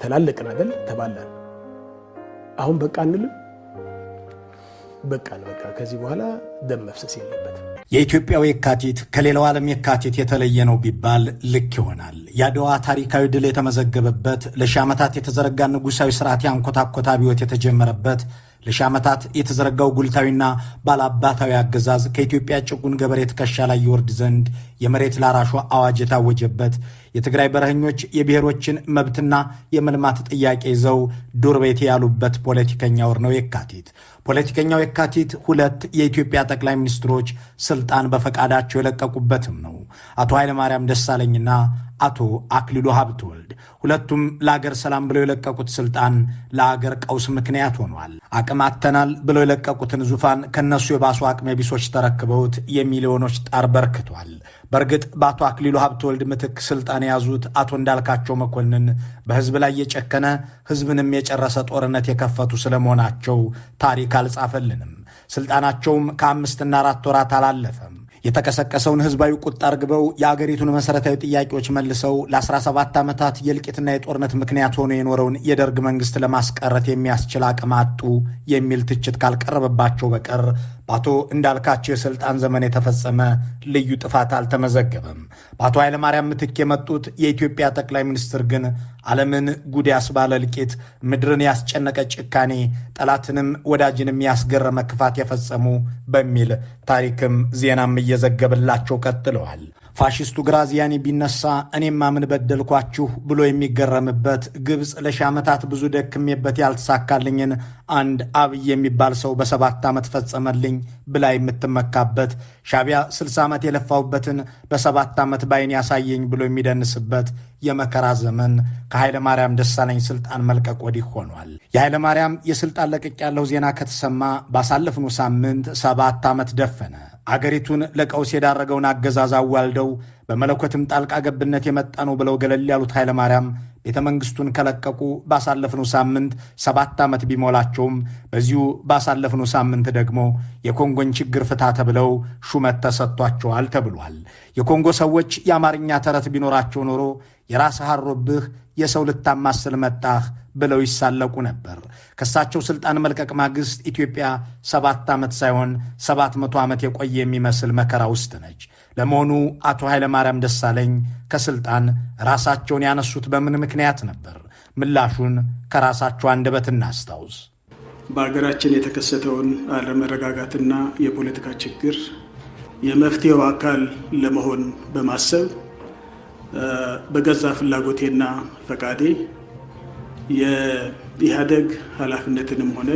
ተላለቅን አይደል ተባላን። አሁን በቃ እንልም በቃ ከዚህ በኋላ ደም መፍሰስ የለበትም። የኢትዮጵያው የካቲት ከሌላው ዓለም የካቲት የተለየ ነው ቢባል ልክ ይሆናል። የአድዋ ታሪካዊ ድል የተመዘገበበት፣ ለሺህ ዓመታት የተዘረጋ ንጉሣዊ ስርዓት ያንኮታኮታ አብዮት የተጀመረበት፣ ለሺህ ዓመታት የተዘረጋው ጉልታዊና ባላባታዊ አገዛዝ ከኢትዮጵያ ጭቁን ገበሬ ትከሻ ላይ ይወርድ ዘንድ የመሬት ላራሹ አዋጅ የታወጀበት፣ የትግራይ በረኞች የብሔሮችን መብትና የመልማት ጥያቄ ይዘው ዱር ቤቴ ያሉበት ፖለቲከኛ ወር ነው የካቲት። ፖለቲከኛው የካቲት ሁለት የኢትዮጵያ ጠቅላይ ሚኒስትሮች ስልጣን በፈቃዳቸው የለቀቁበትም ነው። አቶ ኃይለማርያም ደሳለኝና አቶ አክሊሉ ሀብተወልድ ሁለቱም ለአገር ሰላም ብለው የለቀቁት ስልጣን ለአገር ቀውስ ምክንያት ሆኗል። አቅም አጥተናል ብለው የለቀቁትን ዙፋን ከነሱ የባሱ አቅመ ቢሶች ተረክበውት የሚሊዮኖች ጣር በርክቷል። በእርግጥ በአቶ አክሊሉ ሀብተወልድ ምትክ ስልጣን የያዙት አቶ እንዳልካቸው መኮንን በህዝብ ላይ የጨከነ ህዝብንም የጨረሰ ጦርነት የከፈቱ ስለመሆናቸው ታሪክ አልጻፈልንም። ስልጣናቸውም ከ5 እና 4 ወራት አላለፈም። የተቀሰቀሰውን ህዝባዊ ቁጣ አርግበው የአገሪቱን መሠረታዊ ጥያቄዎች መልሰው ለ17 ዓመታት የእልቂትና የጦርነት ምክንያት ሆኖ የኖረውን የደርግ መንግሥት ለማስቀረት የሚያስችል አቅም አጡ የሚል ትችት ካልቀረበባቸው በቀር በአቶ እንዳልካቸው የሥልጣን ዘመን የተፈጸመ ልዩ ጥፋት አልተመዘገበም። በአቶ ኃይለማርያም ምትክ የመጡት የኢትዮጵያ ጠቅላይ ሚኒስትር ግን ዓለምን ጉድ ያስባለ እልቂት፣ ምድርን ያስጨነቀ ጭካኔ፣ ጠላትንም ወዳጅንም ያስገረመ ክፋት የፈጸሙ በሚል ታሪክም ዜናም እየዘገበላቸው ቀጥለዋል። ፋሽስቱ ግራዚያኒ ቢነሳ እኔማ ምን በደልኳችሁ ብሎ የሚገረምበት፣ ግብፅ ለሺህ ዓመታት ብዙ ደክሜበት ያልተሳካልኝን አንድ አብይ የሚባል ሰው በ7 ዓመት ፈጸመልኝ ብላ የምትመካበት፣ ሻዕቢያ 60 ዓመት የለፋውበትን በ7 ዓመት ባይን ያሳየኝ ብሎ የሚደንስበት የመከራ ዘመን ከኃይለ ማርያም ደሳለኝ ስልጣን መልቀቅ ወዲህ ሆኗል። የኃይለ ማርያም የስልጣን ለቅቅ ያለው ዜና ከተሰማ ባሳለፍነው ሳምንት 7 ዓመት ደፈነ። አገሪቱን ለቀውስ የዳረገውን አገዛዝ አዋልደው በመለኮትም ጣልቃ ገብነት የመጣ ነው ብለው ገለል ያሉት ኃይለ ማርያም ቤተ መንግሥቱን ከለቀቁ ባሳለፍነው ሳምንት 7 ዓመት ቢሞላቸውም በዚሁ ባሳለፍነው ሳምንት ደግሞ የኮንጎን ችግር ፍታ ተብለው ሹመት ተሰጥቷቸዋል ተብሏል። የኮንጎ ሰዎች የአማርኛ ተረት ቢኖራቸው ኖሮ የራስህ አሮብህ የሰው ልታማስል መጣህ ብለው ይሳለቁ ነበር። ከሳቸው ስልጣን መልቀቅ ማግስት ኢትዮጵያ 7 ዓመት ሳይሆን 700 ዓመት የቆየ የሚመስል መከራ ውስጥ ነች። ለመሆኑ አቶ ኃይለ ማርያም ደሳለኝ ከስልጣን ራሳቸውን ያነሱት በምን ምክንያት ነበር? ምላሹን ከራሳቸው አንደበት እናስታውስ። በሀገራችን የተከሰተውን አለመረጋጋትና የፖለቲካ ችግር የመፍትሄው አካል ለመሆን በማሰብ በገዛ ፍላጎቴና ፈቃዴ የኢህአደግ ኃላፊነትንም ሆነ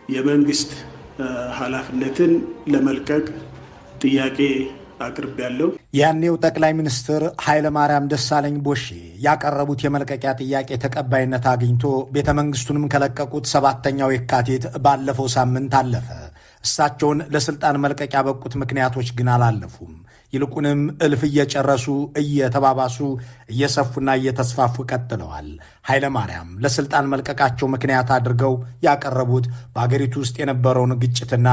የመንግስት ኃላፊነትን ለመልቀቅ ጥያቄ አቅርቤያለሁ። ያኔው ጠቅላይ ሚኒስትር ኃይለ ማርያም ደሳለኝ ቦሼ ያቀረቡት የመልቀቂያ ጥያቄ ተቀባይነት አግኝቶ ቤተ መንግስቱንም ከለቀቁት 7ኛው የካቲት ባለፈው ሳምንት አለፈ። እሳቸውን ለስልጣን መልቀቅ ያበቁት ምክንያቶች ግን አላለፉም። ይልቁንም እልፍ እየጨረሱ እየተባባሱ እየሰፉና እየተስፋፉ ቀጥለዋል። ኃይለ ማርያም ለስልጣን መልቀቃቸው ምክንያት አድርገው ያቀረቡት በአገሪቱ ውስጥ የነበረውን ግጭትና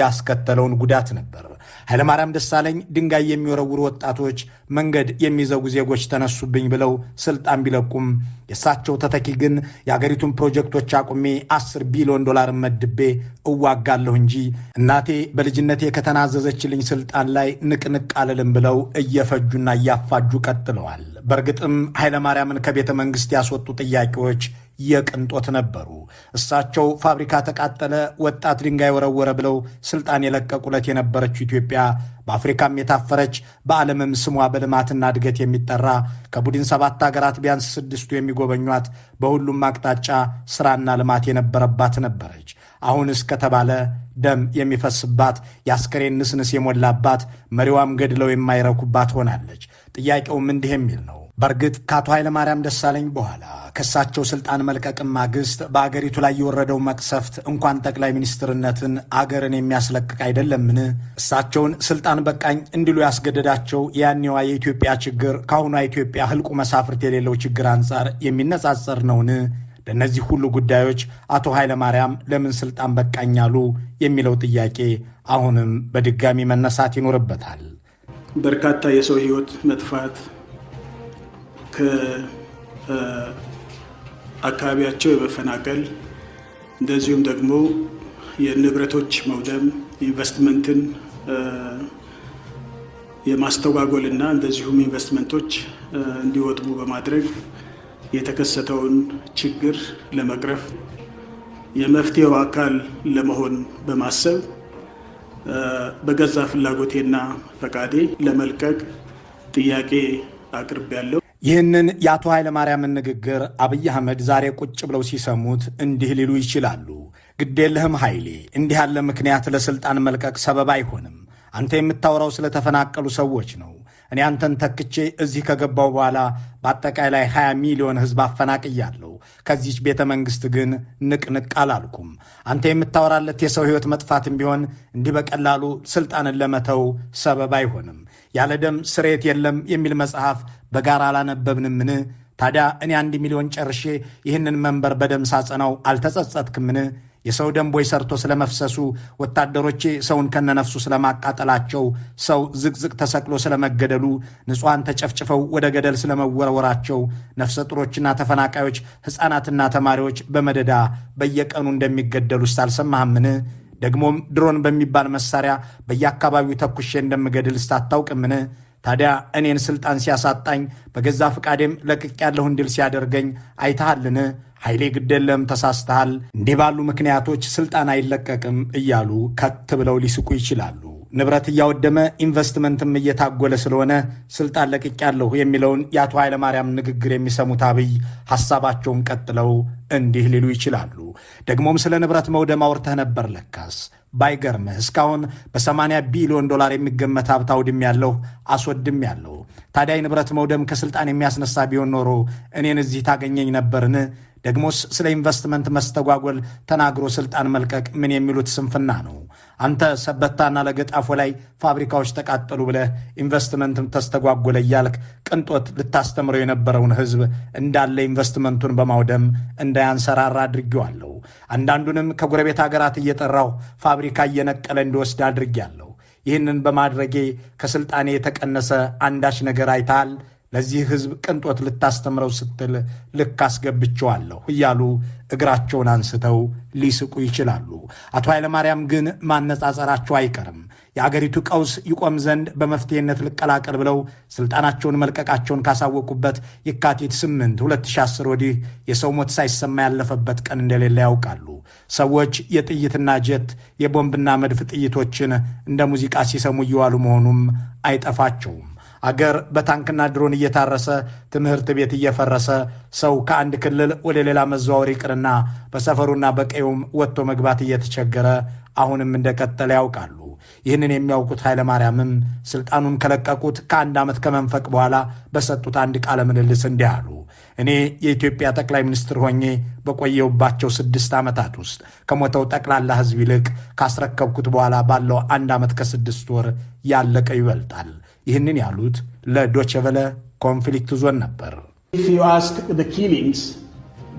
ያስከተለውን ጉዳት ነበር። ኃይለ ማርያም ደሳለኝ ድንጋይ የሚወረውሩ ወጣቶች፣ መንገድ የሚዘጉ ዜጎች ተነሱብኝ ብለው ስልጣን ቢለቁም የእሳቸው ተተኪ ግን የአገሪቱን ፕሮጀክቶች አቁሜ $10 ቢሊዮን መድቤ እዋጋለሁ እንጂ እናቴ በልጅነቴ ከተናዘዘችልኝ ስልጣን ላይ ንቅንቅ አልልም ብለው እየፈጁና እያፋጁ ቀጥለዋል። በእርግጥም ኃይለ ማርያምን ከቤተ መንግሥት ያስወጡ ጥያቄዎች የቅንጦት ነበሩ። እሳቸው ፋብሪካ ተቃጠለ፣ ወጣት ድንጋይ ወረወረ ብለው ስልጣን የለቀቁለት የነበረችው ኢትዮጵያ በአፍሪካም የታፈረች በዓለምም ስሟ በልማትና እድገት የሚጠራ ከቡድን 7 ሀገራት ቢያንስ 6ቱ የሚጎበኟት በሁሉም አቅጣጫ ስራና ልማት የነበረባት ነበረች። አሁን እስከተባለ ደም የሚፈስባት የአስከሬን ንስንስ የሞላባት መሪዋም ገድለው የማይረኩባት ሆናለች። ጥያቄውም እንዲህ የሚል ነው። በእርግጥ ከአቶ ኃይለ ማርያም ደሳለኝ በኋላ ከእሳቸው ስልጣን መልቀቅም ማግስት በአገሪቱ ላይ የወረደው መቅሰፍት እንኳን ጠቅላይ ሚኒስትርነትን አገርን የሚያስለቅቅ አይደለምን? እሳቸውን ስልጣን በቃኝ እንዲሉ ያስገደዳቸው የያኔዋ የኢትዮጵያ ችግር ከአሁኗ ኢትዮጵያ ህልቁ መሳፍርት የሌለው ችግር አንጻር የሚነጻጸር ነውን? ለእነዚህ ሁሉ ጉዳዮች አቶ ኃይለ ማርያም ለምን ስልጣን በቃኝ አሉ የሚለው ጥያቄ አሁንም በድጋሚ መነሳት ይኖርበታል። በርካታ የሰው ህይወት መጥፋት አካባቢያቸው የመፈናቀል እንደዚሁም ደግሞ የንብረቶች መውደም፣ ኢንቨስትመንትን የማስተጓጎልና እንደዚሁም ኢንቨስትመንቶች እንዲወድሙ በማድረግ የተከሰተውን ችግር ለመቅረፍ የመፍትሄው አካል ለመሆን በማሰብ በገዛ ፍላጎቴና ፈቃዴ ለመልቀቅ ጥያቄ አቅርቤያለሁ። ይህንን የአቶ ኃይለማርያምን ንግግር አብይ አህመድ ዛሬ ቁጭ ብለው ሲሰሙት እንዲህ ሊሉ ይችላሉ። ግዴለህም ኃይሌ፣ እንዲህ ያለ ምክንያት ለስልጣን መልቀቅ ሰበብ አይሆንም። አንተ የምታወራው ስለተፈናቀሉ ሰዎች ነው። እኔ አንተን ተክቼ እዚህ ከገባው በኋላ በአጠቃላይ 20 ሚሊዮን ሕዝብ አፈናቅያለሁ። ከዚች ቤተ መንግሥት ግን ንቅንቅ አላልኩም። አንተ የምታወራለት የሰው ሕይወት መጥፋትም ቢሆን እንዲህ በቀላሉ ስልጣንን ለመተው ሰበብ አይሆንም። ያለ ደም ስርየት የለም የሚል መጽሐፍ በጋራ አላነበብንምን? ታዲያ እኔ 1 ሚሊዮን ጨርሼ ይህንን መንበር በደም ሳጸናው አልተጸጸትክምን? የሰው ደም ቦይ ሰርቶ ስለመፍሰሱ፣ ወታደሮቼ ሰውን ከነነፍሱ ስለማቃጠላቸው፣ ሰው ዝቅዝቅ ተሰቅሎ ስለመገደሉ፣ ንጹሐን ተጨፍጭፈው ወደ ገደል ስለመወረወራቸው፣ ነፍሰ ጡሮችና ተፈናቃዮች፣ ሕፃናትና ተማሪዎች በመደዳ በየቀኑ እንደሚገደሉስ አልሰማህምን? ደግሞም ድሮን በሚባል መሳሪያ በየአካባቢው ተኩሼ እንደምገድልስ አታውቅምን? ታዲያ እኔን ስልጣን ሲያሳጣኝ በገዛ ፍቃዴም ለቅቅ ያለሁ እንድል ሲያደርገኝ አይተሃልን? ኃይሌ ግደለም ተሳስተሃል፣ እንዲህ ባሉ ምክንያቶች ስልጣን አይለቀቅም እያሉ ከት ብለው ሊስቁ ይችላሉ። ንብረት እያወደመ ኢንቨስትመንትም እየታጎለ ስለሆነ ስልጣን ለቅቅ ያለሁ የሚለውን የአቶ ኃይለማርያም ንግግር የሚሰሙት አብይ ሐሳባቸውን ቀጥለው እንዲህ ሊሉ ይችላሉ። ደግሞም ስለ ንብረት መውደም አውርተህ ነበር ለካስ። ባይገርምህ እስካሁን በ80 ቢሊዮን ዶላር የሚገመት ሀብት አውድም ያለሁ አስወድም ያለሁ። ታዲያ የንብረት መውደም ከስልጣን የሚያስነሳ ቢሆን ኖሮ እኔን እዚህ ታገኘኝ ነበርን? ደግሞስ ስለ ኢንቨስትመንት መስተጓጎል ተናግሮ ስልጣን መልቀቅ ምን የሚሉት ስንፍና ነው? አንተ ሰበታና ለገጣፎ ላይ ፋብሪካዎች ተቃጠሉ ብለህ ኢንቨስትመንትም ተስተጓጎለ እያልክ ቅንጦት ልታስተምረው የነበረውን ሕዝብ እንዳለ ኢንቨስትመንቱን በማውደም እንዳያንሰራራ አድርጌዋለሁ። አንዳንዱንም ከጎረቤት ሀገራት እየጠራሁ ፋብሪካ እየነቀለ እንዲወስድ አድርጌያለሁ። ይህንን በማድረጌ ከስልጣኔ የተቀነሰ አንዳች ነገር አይተሃል? ለዚህ ሕዝብ ቅንጦት ልታስተምረው ስትል ልክ አስገብቼዋለሁ እያሉ እግራቸውን አንስተው ሊስቁ ይችላሉ። አቶ ኃይለማርያም ግን ማነጻጸራቸው አይቀርም። የአገሪቱ ቀውስ ይቆም ዘንድ በመፍትሄነት ልቀላቀል ብለው ስልጣናቸውን መልቀቃቸውን ካሳወቁበት የካቲት 8 2010 ወዲህ የሰው ሞት ሳይሰማ ያለፈበት ቀን እንደሌለ ያውቃሉ። ሰዎች የጥይትና ጀት የቦምብና መድፍ ጥይቶችን እንደ ሙዚቃ ሲሰሙ እየዋሉ መሆኑም አይጠፋቸውም። አገር በታንክና ድሮን እየታረሰ ትምህርት ቤት እየፈረሰ ሰው ከአንድ ክልል ወደ ሌላ መዘዋወር ይቅርና በሰፈሩና በቀዩም ወጥቶ መግባት እየተቸገረ አሁንም እንደቀጠለ ያውቃሉ። ይህንን የሚያውቁት ኃይለማርያምም ስልጣኑን ከለቀቁት ከ1 ዓመት ከመንፈቅ በኋላ በሰጡት አንድ ቃለ ምልልስ እንዲህ አሉ። እኔ የኢትዮጵያ ጠቅላይ ሚኒስትር ሆኜ በቆየውባቸው 6 ዓመታት ውስጥ ከሞተው ጠቅላላ ሕዝብ ይልቅ ካስረከብኩት በኋላ ባለው 1 ዓመት ከ6 ወር ያለቀ ይበልጣል። ይህንን ያሉት ለዶቼ ቬለ ኮንፍሊክት ዞን ነበር። If you ask the killings,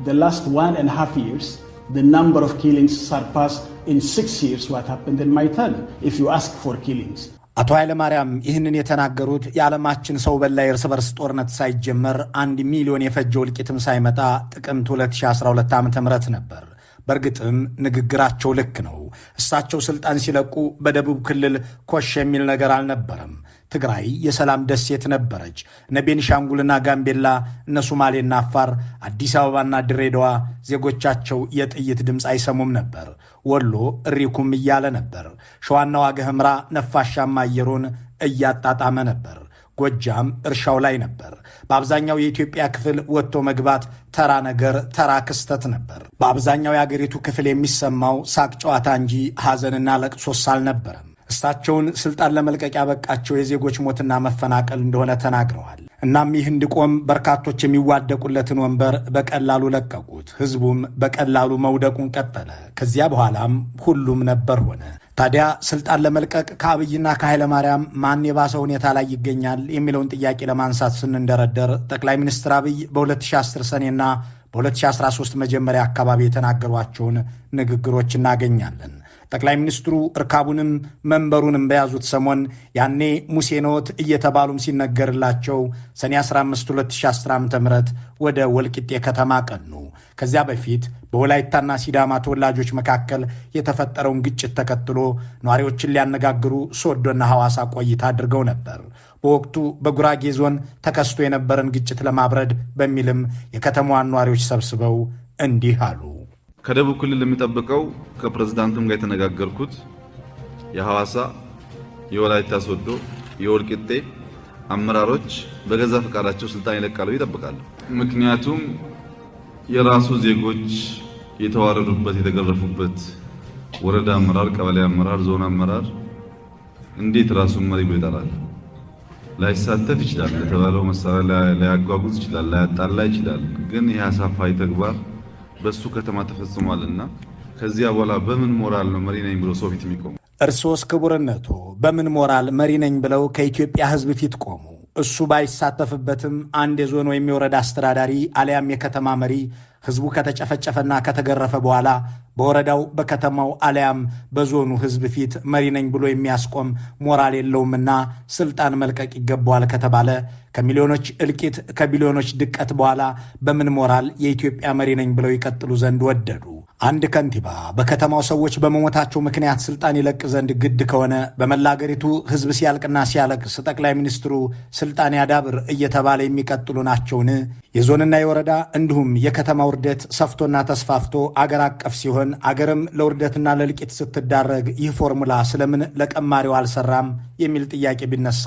the last 1.5 years, the number of killings surpassed in 6 years what happened in my term. If you ask for killings. አቶ ኃይለማርያም ይህንን የተናገሩት የዓለማችን ሰው በላ የእርስ በርስ ጦርነት ሳይጀመር 1 ሚሊዮን የፈጀው እልቂትም ሳይመጣ ጥቅምት 2012 ዓ.ም ነበር። በእርግጥም ንግግራቸው ልክ ነው። እሳቸው ስልጣን ሲለቁ በደቡብ ክልል ኮሽ የሚል ነገር አልነበረም። ትግራይ የሰላም ደሴት ነበረች። እነ ቤኒሻንጉልና ጋምቤላ፣ እነ ሶማሌና አፋር፣ አዲስ አበባና ድሬዳዋ ዜጎቻቸው የጥይት ድምፅ አይሰሙም ነበር። ወሎ እሪኩም እያለ ነበር። ሸዋና ዋግ ኽምራ ነፋሻማ አየሩን እያጣጣመ ነበር። ጎጃም እርሻው ላይ ነበር። በአብዛኛው የኢትዮጵያ ክፍል ወጥቶ መግባት ተራ ነገር፣ ተራ ክስተት ነበር። በአብዛኛው የአገሪቱ ክፍል የሚሰማው ሳቅ ጨዋታ እንጂ ሐዘንና ለቅሶስ አልነበረም። እሳቸውን ስልጣን ለመልቀቅ ያበቃቸው የዜጎች ሞትና መፈናቀል እንደሆነ ተናግረዋል። እናም ይህ እንዲቆም በርካቶች የሚዋደቁለትን ወንበር በቀላሉ ለቀቁት። ሕዝቡም በቀላሉ መውደቁን ቀጠለ። ከዚያ በኋላም ሁሉም ነበር ሆነ። ታዲያ ስልጣን ለመልቀቅ ከአብይና ከኃይለማርያም ማን የባሰ ሁኔታ ላይ ይገኛል የሚለውን ጥያቄ ለማንሳት ስንንደረደር ጠቅላይ ሚኒስትር አብይ በ2010 ሰኔና በ2013 መጀመሪያ አካባቢ የተናገሯቸውን ንግግሮች እናገኛለን። ጠቅላይ ሚኒስትሩ እርካቡንም መንበሩንም በያዙት ሰሞን ያኔ ሙሴ ነዎት እየተባሉም ሲነገርላቸው ሰኔ 15 2010 ዓ.ም ወደ ወልቂጤ ከተማ ቀኑ። ከዚያ በፊት በወላይታና ሲዳማ ተወላጆች መካከል የተፈጠረውን ግጭት ተከትሎ ነዋሪዎችን ሊያነጋግሩ ሶዶና ሐዋሳ ቆይታ አድርገው ነበር። በወቅቱ በጉራጌ ዞን ተከስቶ የነበረን ግጭት ለማብረድ በሚልም የከተማዋን ነዋሪዎች ሰብስበው እንዲህ አሉ። ከደቡብ ክልል የሚጠብቀው ከፕሬዝዳንቱም ጋር የተነጋገርኩት የሐዋሳ፣ የወላይታ ሶዶ፣ የወልቂጤ አመራሮች በገዛ ፈቃዳቸው ስልጣን ይለቃሉ ይጠብቃሉ። ምክንያቱም የራሱ ዜጎች የተዋረዱበት የተገረፉበት ወረዳ አመራር፣ ቀበሌ አመራር፣ ዞን አመራር እንዴት ራሱን መሪ ብሎ ይጠራል? ላይሳተፍ ይችላል፣ ለተባለው መሳሪያ ላያጓጉዝ ይችላል፣ ላያጣላ ይችላል። ግን ይህ አሳፋሪ ተግባር በሱ ከተማ ተፈጽሟልና ከዚያ በኋላ በምን ሞራል ነው መሪ ነኝ ብሎ ሰው ፊት የሚቆሙ? እርሶስ ክቡርነቶ በምን ሞራል መሪ ነኝ ብለው ከኢትዮጵያ ሕዝብ ፊት ቆሙ? እሱ ባይሳተፍበትም አንድ የዞን ወይም የወረዳ አስተዳዳሪ አሊያም የከተማ መሪ ሕዝቡ ከተጨፈጨፈና ከተገረፈ በኋላ በወረዳው በከተማው አሊያም በዞኑ ሕዝብ ፊት መሪ ነኝ ብሎ የሚያስቆም ሞራል የለውምና ስልጣን መልቀቅ ይገባዋል ከተባለ ከሚሊዮኖች እልቂት ከቢሊዮኖች ድቀት በኋላ በምን ሞራል የኢትዮጵያ መሪ ነኝ ብለው ይቀጥሉ ዘንድ ወደዱ? አንድ ከንቲባ በከተማው ሰዎች በመሞታቸው ምክንያት ስልጣን ይለቅ ዘንድ ግድ ከሆነ በመላ አገሪቱ ሕዝብ ሲያልቅና ሲያለቅስ ጠቅላይ ሚኒስትሩ ስልጣን ያዳብር እየተባለ የሚቀጥሉ ናቸውን? የዞንና የወረዳ እንዲሁም የከተማ ውርደት ሰፍቶና ተስፋፍቶ አገር አቀፍ ሲሆን አገርም ለውርደትና ለልቂት ስትዳረግ ይህ ፎርሙላ ስለምን ለቀማሪው አልሰራም የሚል ጥያቄ ቢነሳ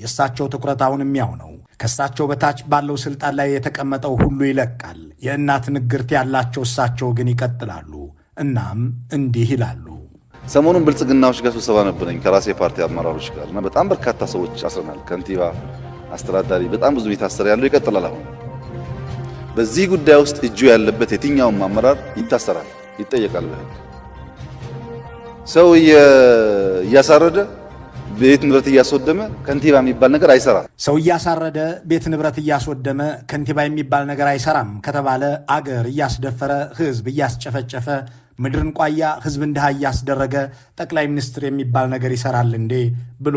የእሳቸው ትኩረት አሁንም ያው ነው። ከእሳቸው በታች ባለው ስልጣን ላይ የተቀመጠው ሁሉ ይለቃል። የእናት ንግርት ያላቸው እሳቸው ግን ይቀጥላሉ። እናም እንዲህ ይላሉ። ሰሞኑን ብልጽግናዎች ጋር ስብሰባ ነበረኝ ከራሴ ፓርቲ አመራሮች ጋር እና በጣም በርካታ ሰዎች አስረናል። ከንቲባ፣ አስተዳዳሪ፣ በጣም ብዙ የታሰረ ያለው ይቀጥላል። አሁን በዚህ ጉዳይ ውስጥ እጁ ያለበት የትኛውም አመራር ይታሰራል፣ ይጠየቃል። በህግ ሰው እያሳረደ ቤት ንብረት እያስወደመ ከንቲባ የሚባል ነገር አይሰራም። ሰው እያሳረደ ቤት ንብረት እያስወደመ ከንቲባ የሚባል ነገር አይሰራም ከተባለ አገር እያስደፈረ ሕዝብ እያስጨፈጨፈ ምድርን ቋያ ሕዝብን ድሃ እያስደረገ ጠቅላይ ሚኒስትር የሚባል ነገር ይሰራል እንዴ ብሎ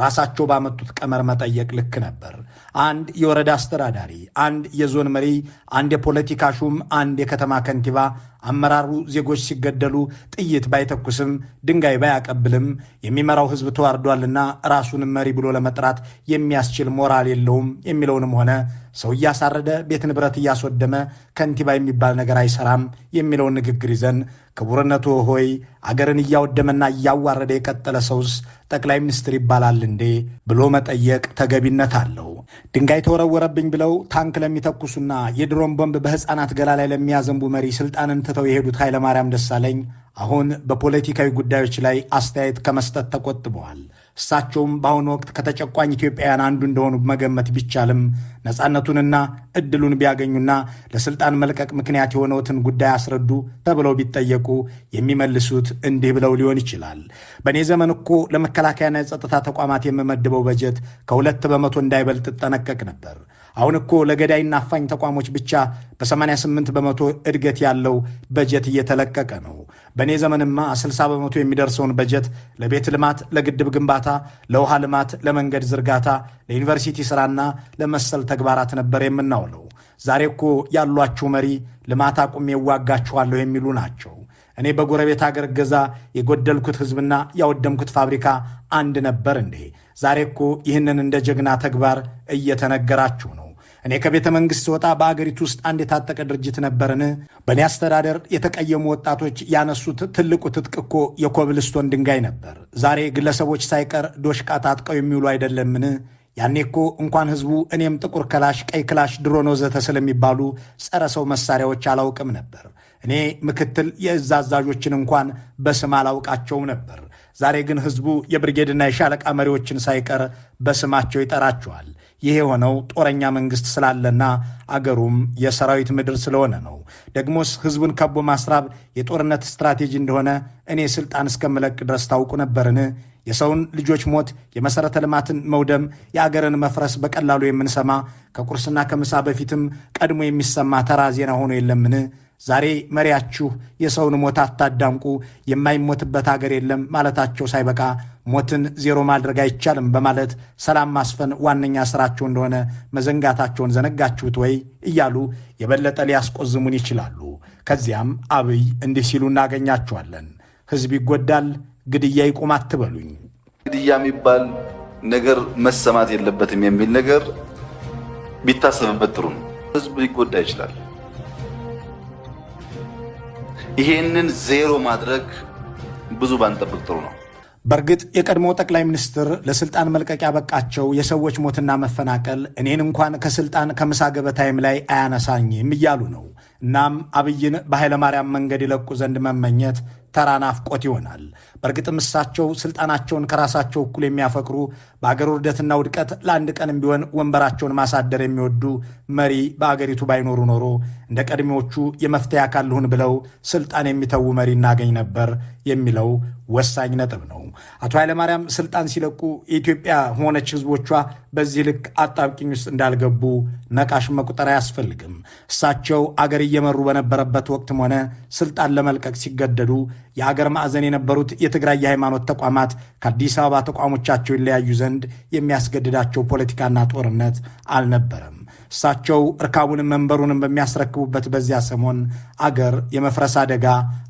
ራሳቸው ባመጡት ቀመር መጠየቅ ልክ ነበር። አንድ የወረዳ አስተዳዳሪ፣ አንድ የዞን መሪ፣ አንድ የፖለቲካ ሹም፣ አንድ የከተማ ከንቲባ አመራሩ ዜጎች ሲገደሉ ጥይት ባይተኩስም ድንጋይ ባያቀብልም የሚመራው ሕዝብ ተዋርዷልና ራሱንም መሪ ብሎ ለመጥራት የሚያስችል ሞራል የለውም የሚለውንም ሆነ ሰው እያሳረደ ቤት ንብረት እያስወደመ ከንቲባ የሚባል ነገር አይሰራም የሚለውን ንግግር ይዘን ክቡርነቱ ሆይ አገርን እያወደመና እያዋረደ የቀጠለ ሰውስ ጠቅላይ ሚኒስትር ይባላል እንዴ ብሎ መጠየቅ ተገቢነት አለው። ድንጋይ ተወረወረብኝ ብለው ታንክ ለሚተኩሱና የድሮን ቦምብ በሕፃናት ገላ ላይ ለሚያዘንቡ መሪ ስልጣንን ትተው የሄዱት ኃይለማርያም ደሳለኝ አሁን በፖለቲካዊ ጉዳዮች ላይ አስተያየት ከመስጠት ተቆጥበዋል። እሳቸውም በአሁኑ ወቅት ከተጨቋኝ ኢትዮጵያውያን አንዱ እንደሆኑ መገመት ቢቻልም ነፃነቱንና ዕድሉን ቢያገኙና ለስልጣን መልቀቅ ምክንያት የሆነውትን ጉዳይ አስረዱ ተብለው ቢጠየቁ የሚመልሱት እንዲህ ብለው ሊሆን ይችላል። በእኔ ዘመን እኮ ለመከላከያና የጸጥታ ተቋማት የምመድበው በጀት ከ2 በመቶ እንዳይበልጥ እጠነቀቅ ነበር። አሁን እኮ ለገዳይና አፋኝ ተቋሞች ብቻ በ88 በመቶ እድገት ያለው በጀት እየተለቀቀ ነው። በእኔ ዘመንማ 60 በመቶ የሚደርሰውን በጀት ለቤት ልማት፣ ለግድብ ግንባታ፣ ለውሃ ልማት፣ ለመንገድ ዝርጋታ፣ ለዩኒቨርሲቲ ሥራና ለመሰል ተግባራት ነበር የምናውለው። ዛሬ እኮ ያሏችሁ መሪ ልማት አቁሜ እዋጋችኋለሁ የሚሉ ናቸው። እኔ በጎረቤት አገር ገዛ የጎደልኩት ሕዝብና ያወደምኩት ፋብሪካ አንድ ነበር እንዴ? ዛሬ እኮ ይህንን እንደ ጀግና ተግባር እየተነገራችሁ ነው። እኔ ከቤተ መንግሥት ወጣ በአገሪቱ ውስጥ አንድ የታጠቀ ድርጅት ነበርን? በእኔ አስተዳደር የተቀየሙ ወጣቶች ያነሱት ትልቁ ትጥቅ እኮ የኮብልስቶን ድንጋይ ነበር። ዛሬ ግለሰቦች ሳይቀር ዶሽቃ ታጥቀው የሚውሉ አይደለምን? ያኔ እኮ እንኳን ሕዝቡ እኔም ጥቁር ክላሽ፣ ቀይ ክላሽ፣ ድሮን ወዘተ ስለሚባሉ ጸረ ሰው መሳሪያዎች አላውቅም ነበር። እኔ ምክትል የእዝ አዛዦችን እንኳን በስም አላውቃቸውም ነበር። ዛሬ ግን ሕዝቡ የብርጌድና የሻለቃ መሪዎችን ሳይቀር በስማቸው ይጠራቸዋል። ይህ የሆነው ጦረኛ መንግሥት ስላለና አገሩም የሰራዊት ምድር ስለሆነ ነው። ደግሞስ ሕዝቡን ከቦ ማስራብ የጦርነት ስትራቴጂ እንደሆነ እኔ ሥልጣን እስከምለቅ ድረስ ታውቁ ነበርን? የሰውን ልጆች ሞት፣ የመሠረተ ልማትን መውደም፣ የአገርን መፍረስ በቀላሉ የምንሰማ ከቁርስና ከምሳ በፊትም ቀድሞ የሚሰማ ተራ ዜና ሆኖ የለምን? ዛሬ መሪያችሁ የሰውን ሞት አታዳንቁ፣ የማይሞትበት ሀገር የለም ማለታቸው ሳይበቃ ሞትን ዜሮ ማድረግ አይቻልም በማለት ሰላም ማስፈን ዋነኛ ስራቸው እንደሆነ መዘንጋታቸውን ዘነጋችሁት ወይ እያሉ የበለጠ ሊያስቆዝሙን ይችላሉ። ከዚያም አብይ እንዲህ ሲሉ እናገኛቸዋለን። ህዝብ ይጎዳል፣ ግድያ ይቁም አትበሉኝ። ግድያ የሚባል ነገር መሰማት የለበትም የሚል ነገር ቢታሰብበት ጥሩ ነው። ህዝብ ሊጎዳ ይችላል። ይሄንን ዜሮ ማድረግ ብዙ ባንጠብቅ ጥሩ ነው። በእርግጥ የቀድሞ ጠቅላይ ሚኒስትር ለስልጣን መልቀቅ ያበቃቸው የሰዎች ሞትና መፈናቀል እኔን እንኳን ከስልጣን ከምሳ ገበታይም ላይ አያነሳኝም እያሉ ነው። እናም አብይን በኃይለማርያም መንገድ ይለቁ ዘንድ መመኘት ተራ ናፍቆት ይሆናል። በእርግጥም እሳቸው ስልጣናቸውን ከራሳቸው እኩል የሚያፈቅሩ በአገር ውርደትና ውድቀት ለአንድ ቀንም ቢሆን ወንበራቸውን ማሳደር የሚወዱ መሪ በአገሪቱ ባይኖሩ ኖሮ እንደ ቀድሞዎቹ የመፍትሄ አካል ልሁን ብለው ስልጣን የሚተዉ መሪ እናገኝ ነበር የሚለው ወሳኝ ነጥብ ነው። አቶ ኃይለማርያም ስልጣን ሲለቁ የኢትዮጵያ ሆነች ህዝቦቿ በዚህ ልክ አጣብቂኝ ውስጥ እንዳልገቡ ነቃሽ መቁጠር አያስፈልግም። እሳቸው አገር እየመሩ በነበረበት ወቅትም ሆነ ስልጣን ለመልቀቅ ሲገደዱ የአገር ማዕዘን የነበሩት የትግራይ የሃይማኖት ተቋማት ከአዲስ አበባ ተቋሞቻቸው ይለያዩ ዘንድ የሚያስገድዳቸው ፖለቲካና ጦርነት አልነበረም። እሳቸው እርካቡንም መንበሩንም በሚያስረክቡበት በዚያ ሰሞን አገር የመፍረስ አደጋ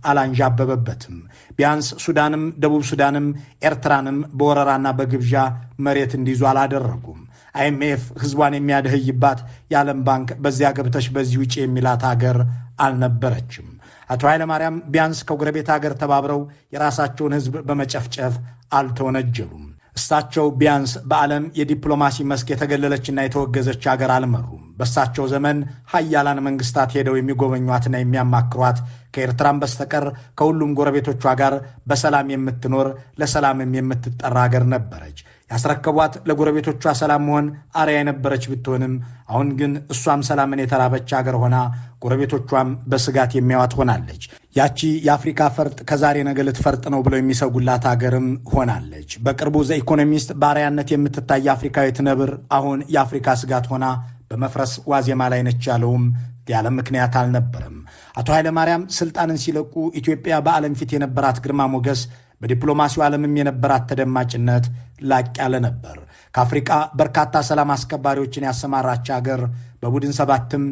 አላንዣበበበትም። ቢያንስ ሱዳንም ደቡብ ሱዳንም ኤርትራንም በወረራና በግብዣ መሬት እንዲይዙ አላደረጉም። አይኤምኤፍ ህዝቧን የሚያደህይባት የዓለም ባንክ በዚያ ገብተሽ በዚህ ውጭ የሚላት አገር አልነበረችም። አቶ ኃይለማርያም ቢያንስ ከጎረቤት ሀገር ተባብረው የራሳቸውን ህዝብ በመጨፍጨፍ አልተወነጀሉም። እሳቸው ቢያንስ በዓለም የዲፕሎማሲ መስክ የተገለለችና የተወገዘች ሀገር አልመሩም። በእሳቸው ዘመን ሀያላን መንግስታት ሄደው የሚጎበኟትና የሚያማክሯት ከኤርትራም በስተቀር ከሁሉም ጎረቤቶቿ ጋር በሰላም የምትኖር ለሰላምም የምትጠራ ሀገር ነበረች። ያስረከቧት ለጎረቤቶቿ ሰላም መሆን አርያ የነበረች ብትሆንም አሁን ግን እሷም ሰላምን የተራበች ሀገር ሆና ጎረቤቶቿም በስጋት የሚያዋት ሆናለች። ያቺ የአፍሪካ ፈርጥ ከዛሬ ነገ ልትፈርጥ ነው ብለው የሚሰጉላት ሀገርም ሆናለች። በቅርቡ ዘኢኮኖሚስት በአርያነት የምትታይ አፍሪካዊት ነብር አሁን የአፍሪካ ስጋት ሆና በመፍረስ ዋዜማ ላይ ነች ያለውም ያለ ምክንያት አልነበረም። አቶ ኃይለማርያም ስልጣንን ሲለቁ ኢትዮጵያ በዓለም ፊት የነበራት ግርማ ሞገስ፣ በዲፕሎማሲው ዓለምም የነበራት ተደማጭነት ላቅ ያለ ነበር። ከአፍሪቃ በርካታ ሰላም አስከባሪዎችን ያሰማራች ሀገር በቡድን ሰባትም